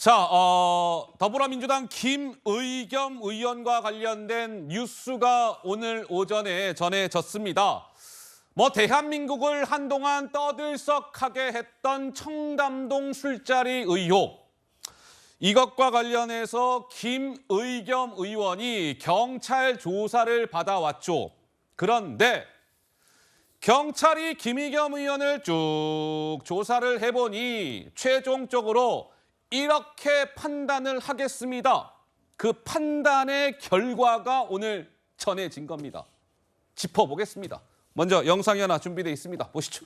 자, 더불어민주당 김의겸 의원과 관련된 뉴스가 오늘 오전에 전해졌습니다. 대한민국을 한동안 떠들썩하게 했던 청담동 술자리 의혹. 이것과 관련해서 김의겸 의원이 경찰 조사를 받아왔죠. 그런데 경찰이 김의겸 의원을 쭉 조사를 해보니 최종적으로 이렇게 판단을 하겠습니다. 그 판단의 결과가 오늘 전해진 겁니다. 짚어보겠습니다. 먼저 영상이 하나 준비되어 있습니다. 보시죠.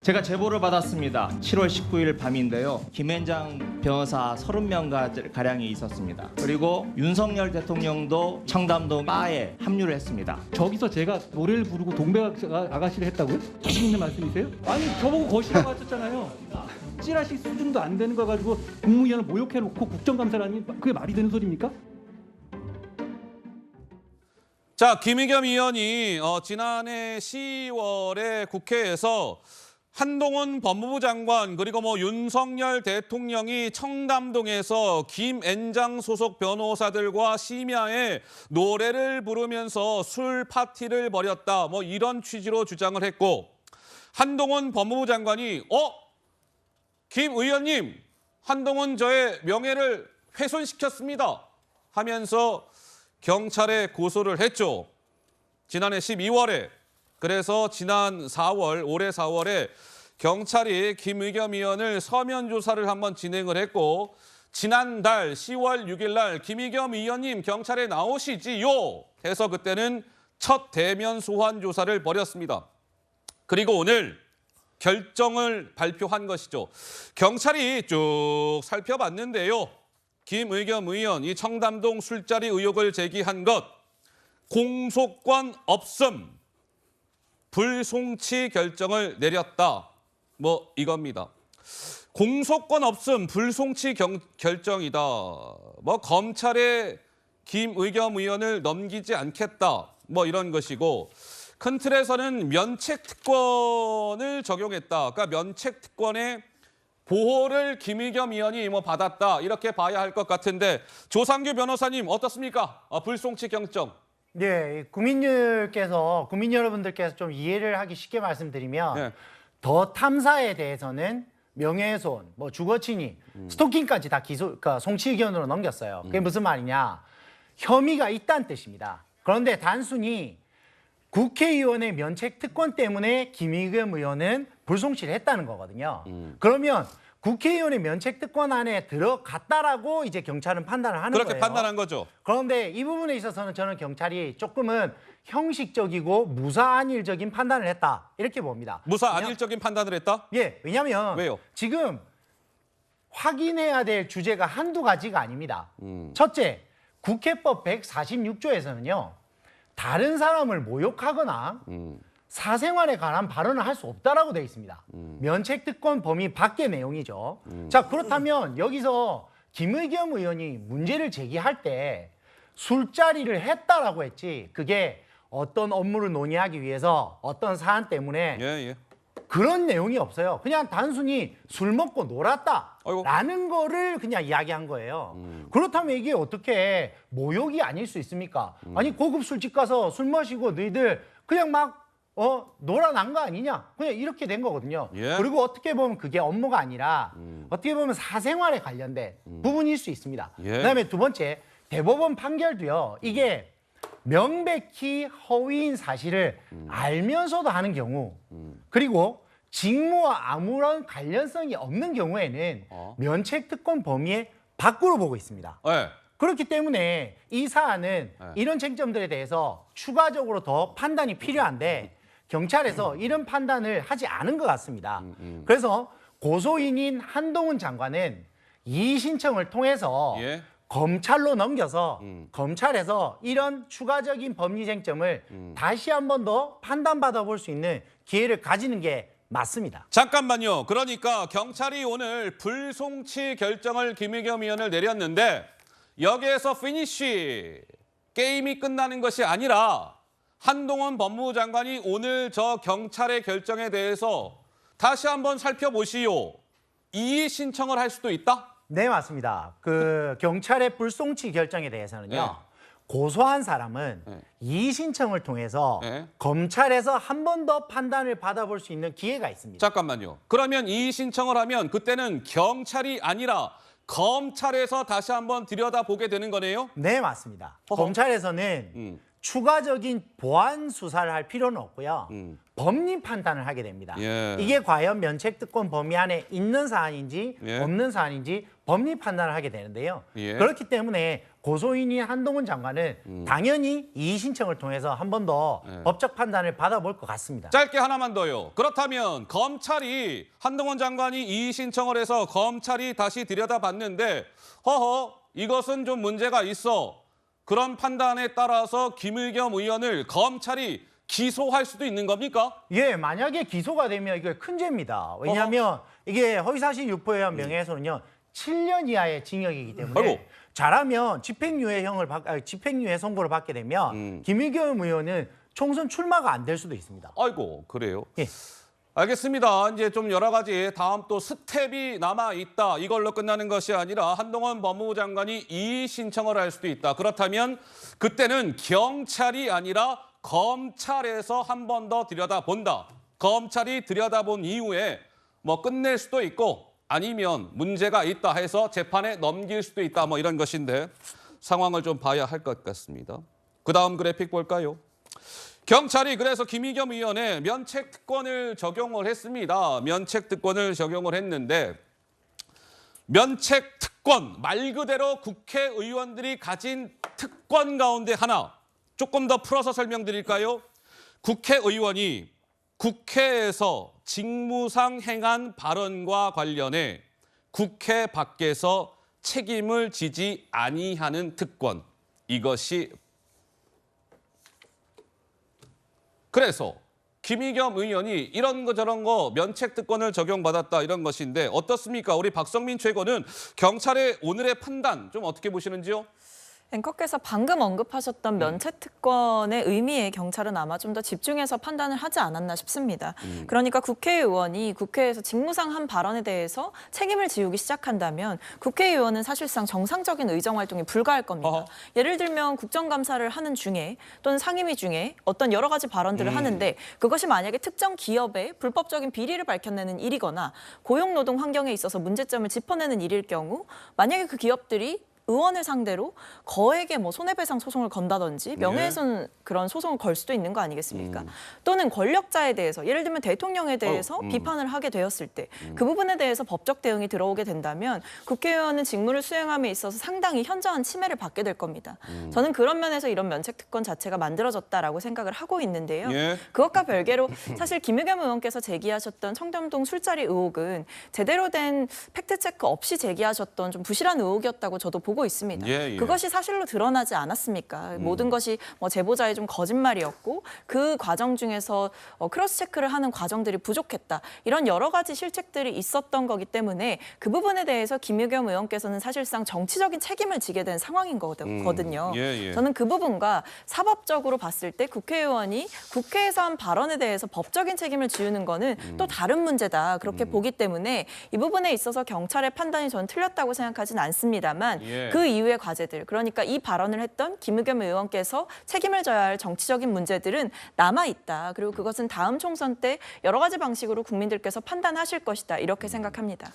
제가 제보를 받았습니다. 7월 19일 밤인데요. 김앤장 변호사 30명가량이 있었습니다. 그리고 윤석열 대통령도 청담동 바에 합류를 했습니다. 저기서 제가 노래를 부르고 동백 아가씨를 했다고요? 자신 있는 말씀이세요? 아니 저보고 거시라고 하셨잖아요. 찌라시 수준도 안 되는 거 가지고 국무위원을 모욕해놓고 국정감사를 하니 그게 말이 되는 소리입니까? 자, 김의겸 의원이 지난해 10월에 국회에서 한동훈 법무부 장관 그리고 윤석열 대통령이 청담동에서 김앤장 소속 변호사들과 심야에 노래를 부르면서 술 파티를 벌였다. 이런 취지로 주장을 했고, 한동훈 법무부 장관이 김 의원님, 한동훈 저의 명예를 훼손시켰습니다 하면서 경찰에 고소를 했죠. 지난해 12월에. 그래서 지난 4월, 올해 4월에 경찰이 김의겸 의원을 서면 조사를 한번 진행을 했고, 지난달 10월 6일 날 김의겸 의원님 경찰에 나오시지요 해서 그때는 첫 대면 소환 조사를 벌였습니다. 그리고 오늘 결정을 발표한 것이죠. 경찰이 쭉 살펴봤는데요. 김의겸 의원, 이 청담동 술자리 의혹을 제기한 것, 공소권 없음, 불송치 결정을 내렸다. 이겁니다. 공소권 없음, 불송치 결정이다. 검찰에 김의겸 의원을 넘기지 않겠다. 이런 것이고, 큰 틀에서는 면책특권을 적용했다. 그러니까 면책특권의 보호를 김의겸 의원이 받았다. 이렇게 봐야 할 것 같은데, 조상규 변호사님 어떻습니까? 불송치 결정. 네, 국민 여러분들께서 좀 이해를 하기 쉽게 말씀드리면, 네. 더 탐사에 대해서는 명예훼손, 주거침입, 스토킹까지 다 송치 의견으로 넘겼어요. 그게 무슨 말이냐? 혐의가 있다는 뜻입니다. 그런데 단순히 국회의원의 면책특권 때문에 김의겸 의원은 불송치를 했다는 거거든요. 그러면 국회의원의 면책특권 안에 들어갔다라고 이제 경찰은 판단을 하는 거예요. 그렇게 판단한 거죠. 그런데 이 부분에 있어서는 저는 경찰이 조금은 형식적이고 무사안일적인 판단을 했다. 이렇게 봅니다. 무사안일적인 판단을 했다? 예, 왜냐하면 왜요? 지금 확인해야 될 주제가 한두 가지가 아닙니다. 첫째, 국회법 146조에서는요. 다른 사람을 모욕하거나 사생활에 관한 발언을 할 수 없다라고 되어 있습니다. 면책특권 범위 밖의 내용이죠. 자, 그렇다면 여기서 김의겸 의원이 문제를 제기할 때 술자리를 했다라고 했지, 그게 어떤 업무를 논의하기 위해서 어떤 사안 때문에 예. 그런 내용이 없어요. 그냥 단순히 술 먹고 놀았다라는 아이고. 거를 그냥 이야기한 거예요. 그렇다면 이게 어떻게 모욕이 아닐 수 있습니까? 아니, 고급 술집 가서 술 마시고 너희들 그냥 막 놀아난 거 아니냐? 그냥 이렇게 된 거거든요. 예. 그리고 어떻게 보면 그게 업무가 아니라 어떻게 보면 사생활에 관련된 부분일 수 있습니다. 예. 그다음에 두 번째, 대법원 판결도요. 이게 명백히 허위인 사실을 알면서도 하는 경우, 그리고 직무와 아무런 관련성이 없는 경우에는 면책특권 범위의 밖으로 보고 있습니다. 네. 그렇기 때문에 이 사안은 이런 쟁점들에 대해서 추가적으로 더 판단이 필요한데 경찰에서 이런 판단을 하지 않은 것 같습니다. 그래서 고소인인 한동훈 장관은 이의 신청을 통해서 예. 검찰로 넘겨서 검찰에서 이런 추가적인 법리 쟁점을 다시 한 번 더 판단받아 볼 수 있는 기회를 가지는 게 맞습니다. 잠깐만요. 그러니까 경찰이 오늘 불송치 결정을 김의겸 의원을 내렸는데 여기에서 피니쉬, 게임이 끝나는 것이 아니라 한동훈 법무부 장관이 오늘 저 경찰의 결정에 대해서 다시 한번 살펴보시오. 이의 신청을 할 수도 있다? 네, 맞습니다. 그 경찰의 불송치 결정에 대해서는요. 네. 고소한 사람은 네. 이의 신청을 통해서 네. 검찰에서 한 번 더 판단을 받아볼 수 있는 기회가 있습니다. 잠깐만요. 그러면 이의 신청을 하면 그때는 경찰이 아니라 검찰에서 다시 한번 들여다보게 되는 거네요? 네, 맞습니다. 허허. 검찰에서는 추가적인 보완 수사를 할 필요는 없고요. 법리 판단을 하게 됩니다. 예. 이게 과연 면책특권 범위 안에 있는 사안인지 예. 없는 사안인지 법리 판단을 하게 되는데요. 예. 그렇기 때문에 고소인인 한동훈 장관은 당연히 이의 신청을 통해서 한 번 더 예. 법적 판단을 받아볼 것 같습니다. 짧게 하나만 더요. 그렇다면 검찰이 한동훈 장관이 이의 신청을 해서 검찰이 다시 들여다봤는데 허허 이것은 좀 문제가 있어. 그런 판단에 따라서 김의겸 의원을 검찰이 기소할 수도 있는 겁니까? 예, 만약에 기소가 되면 이게 큰 죄입니다. 왜냐하면 이게 허위사실 유포에 의한 명예훼손은요 7년 이하의 징역이기 때문에 아이고. 잘하면 집행유예 선고를 받게 되면 김의겸 의원은 총선 출마가 안 될 수도 있습니다. 아이고 그래요. 예. 알겠습니다. 이제 좀 여러 가지 다음 또 스텝이 남아 있다. 이걸로 끝나는 것이 아니라 한동훈 법무부 장관이 이의 신청을 할 수도 있다. 그렇다면 그때는 경찰이 아니라 검찰에서 한 번 더 들여다본다. 검찰이 들여다본 이후에 뭐 끝낼 수도 있고 아니면 문제가 있다 해서 재판에 넘길 수도 있다. 뭐 이런 것인데 상황을 좀 봐야 할 것 같습니다. 그다음 그래픽 볼까요? 경찰이 그래서 김의겸 의원의 면책특권을 적용을 했습니다. 면책특권을 적용을 했는데 면책특권 말 그대로 국회의원들이 가진 특권 가운데 하나 조금 더 풀어서 설명드릴까요? 국회의원이 국회에서 직무상 행한 발언과 관련해 국회 밖에서 책임을 지지 아니하는 특권 이것이 그래서 김의겸 의원이 이런 거 저런 거 면책특권을 적용받았다 이런 것인데 어떻습니까? 우리 박성민 최고는 경찰의 오늘의 판단 좀 어떻게 보시는지요? 앵커께서 방금 언급하셨던 면책특권의 의미에 경찰은 아마 좀 더 집중해서 판단을 하지 않았나 싶습니다. 그러니까 국회의원이 국회에서 직무상 한 발언에 대해서 책임을 지우기 시작한다면 국회의원은 사실상 정상적인 의정활동이 불가할 겁니다. 어허. 예를 들면 국정감사를 하는 중에 또는 상임위 중에 어떤 여러 가지 발언들을 하는데 그것이 만약에 특정 기업의 불법적인 비리를 밝혀내는 일이거나 고용노동 환경에 있어서 문제점을 짚어내는 일일 경우 만약에 그 기업들이 의원을 상대로 거액의 뭐 손해배상 소송을 건다든지 명예훼손 그런 소송을 걸 수도 있는 거 아니겠습니까? 또는 권력자에 대해서 예를 들면 대통령에 대해서 비판을 하게 되었을 때 그 부분에 대해서 법적 대응이 들어오게 된다면 국회의원은 직무를 수행함에 있어서 상당히 현저한 침해를 받게 될 겁니다. 저는 그런 면에서 이런 면책특권 자체가 만들어졌다라고 생각을 하고 있는데요. 예. 그것과 별개로 사실 김의겸 의원께서 제기하셨던 청담동 술자리 의혹은 제대로 된 팩트체크 없이 제기하셨던 좀 부실한 의혹이었다고 저도 보고 있습니다. 예, 예. 그것이 사실로 드러나지 않았습니까? 모든 것이 뭐 제보자의 좀 거짓말이었고 그 과정 중에서 크로스 체크를 하는 과정들이 부족했다. 이런 여러 가지 실책들이 있었던 거기 때문에 그 부분에 대해서 김의겸 의원께서는 사실상 정치적인 책임을 지게 된 상황인 거거든요. 예, 예. 저는 그 부분과 사법적으로 봤을 때 국회의원이 국회에서 한 발언에 대해서 법적인 책임을 지우는 거는 또 다른 문제다. 그렇게 보기 때문에 이 부분에 있어서 경찰의 판단이 저는 틀렸다고 생각하진 않습니다만 예. 그 이후의 과제들, 그러니까 이 발언을 했던 김의겸 의원께서 책임을 져야 할 정치적인 문제들은 남아있다. 그리고 그것은 다음 총선 때 여러 가지 방식으로 국민들께서 판단하실 것이다. 이렇게 생각합니다.